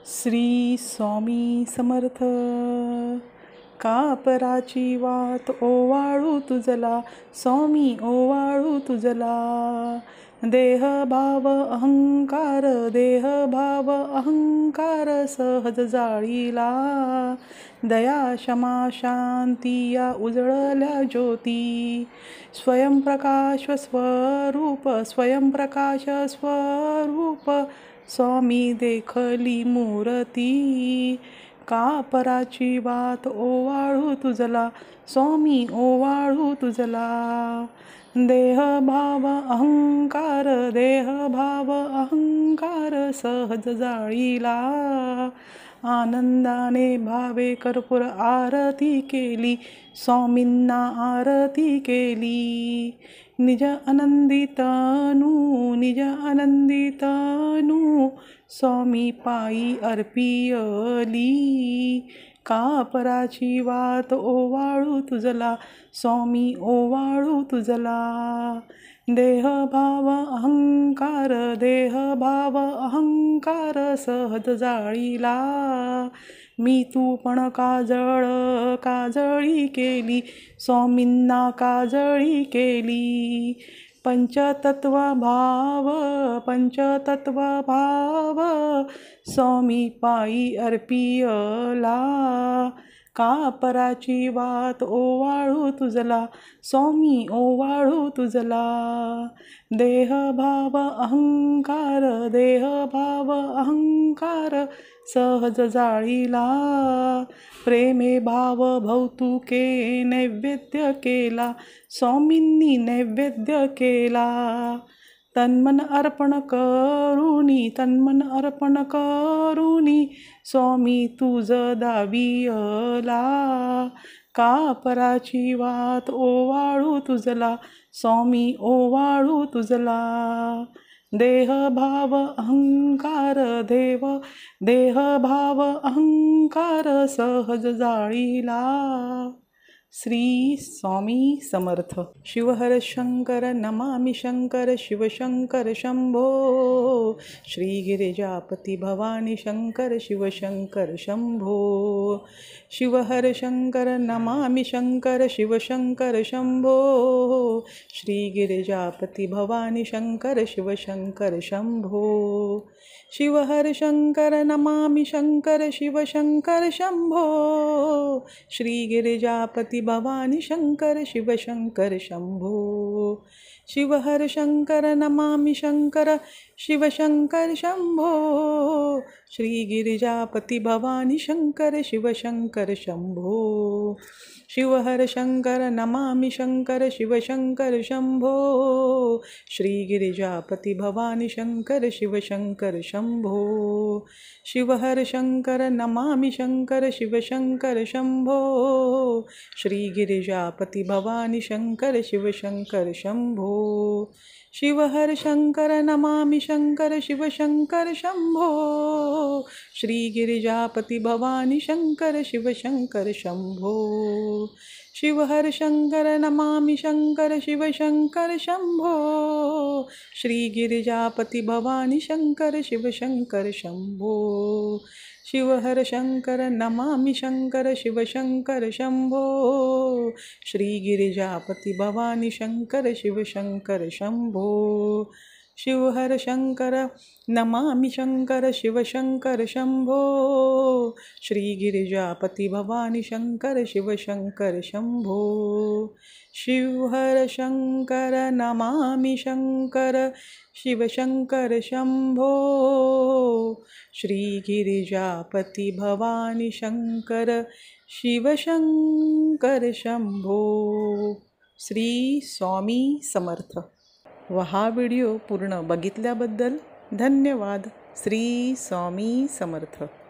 श्री स्वामी समर्थ. कापराची वात ओवाळू तुझला, स्वामी ओवाळू तुझला. देह भाव अहंकार, देह भाव अहंकार सहज जाळीला. दया क्षमा शांती या उजळल्या ज्योती. स्वयंप्रकाश स्वरूप, स्वयंप्रकाश स्वरूप, स्वामी देखली मूर्ती. कापराची वात ओवाळू तुझला, स्वामी ओवाळू तुझला. देह भाव अहंकार, देह भाव अहंकार सहज जाळीला. आनंदाने भावे कर्पूर आरती केली, स्वामींना आरती केली. निज आनंदितनू, निज आनंदितनू, स्वामी पायी अर्पियली. कापराची वात ओवाळू तुझला, स्वामी ओवाळू तुझला. देह भाव अहंकार, देह भाव अहंकार सहज जाळीला. मी तू पण काजळ काजळी केली, स्वामींना काजळी केली. पंचतत्व भाव, पंचतत्व भाव, स्वामी पायी अर्पियला. कापराची वात ओवाळू तुझला, स्वामी ओवाळू तुझला. देह भाव अहंकार, देह भाव अहंकार सहज जाळीला. प्रेमे भाव भौतुके नैवेद्य केला, स्वामींनी नैवेद्य केला. तन्मन अर्पण करुणी, तन्मन अर्पण करुणी, स्वामी तुझ दावियला. कापराची वात ओवाळू तुझला, स्वामी ओवाळू तुझला. देह भाव अहंकार, देह भाव अहंकार सहज जाळीला. श्री स्वामी समर्थ. शिवहर शंकर नमामि शंकर, शिवशंकर शंभो. श्री गिरिजापती भवानी शंकर, शिवशंकर शंभो. शिवहर शंकर नमामि शंकर, शिवशंकर शंभो. श्री गिरिजापती भवानी शंकर, शिवशंकर शंभो. शिवहर शंकर नमामि शंकर, शिवशंकर शंभो. श्री गिरिजापती भवानी शंकर, शिवशंकर शंभो. शिवहर शंकर नमामि शंकर, शिवशंकर शंभो. श्री गिरिजापती भवानी शंकर, शिवशंकर शंभो. शिवहर शंकर नमामि शंकर, शिवशंकर शंभो. श्री गिरिजापती भवानी शंकर, शिवशंकर शंभो. शिवहर शंकर नमामि शंकर, शिवशंकर शंभो. श्री गिरिजापती भवानी शंकर, शिवशंकर शंभो. शिवहर शंकर नमामि शंकर, शिवशंकर शंभो. श्री गिरिजापती भवानी शंकर, शिवशंकर शंभो. शिवहर शंकर नमामि शंकर, शिवशंकर शंभो. श्री गिरिजापती भवानी शंकर, शिवशंकर शंभो. शिवहर शंकर नमामि शंकर, शिवशंकर शंभो. श्री गिरिजापती भवानी शंकर, शिवशंकर शंभो. शिवहर शंकर नमामि शंकर, शिवशंकर शंभो. श्री गिरिजापती भवानी शंकर, शिवशंकर शंभो. शिवहर शंकर नमामि शंकर, शिवशंकर शंभो. श्री गिरिजापती भवानी शंकर, शिवशंकर शंभो. श्री स्वामी समर्थ. व हा व्हिडिओ पूर्ण बघितल्याबद्दल धन्यवाद. श्री स्वामी समर्थ.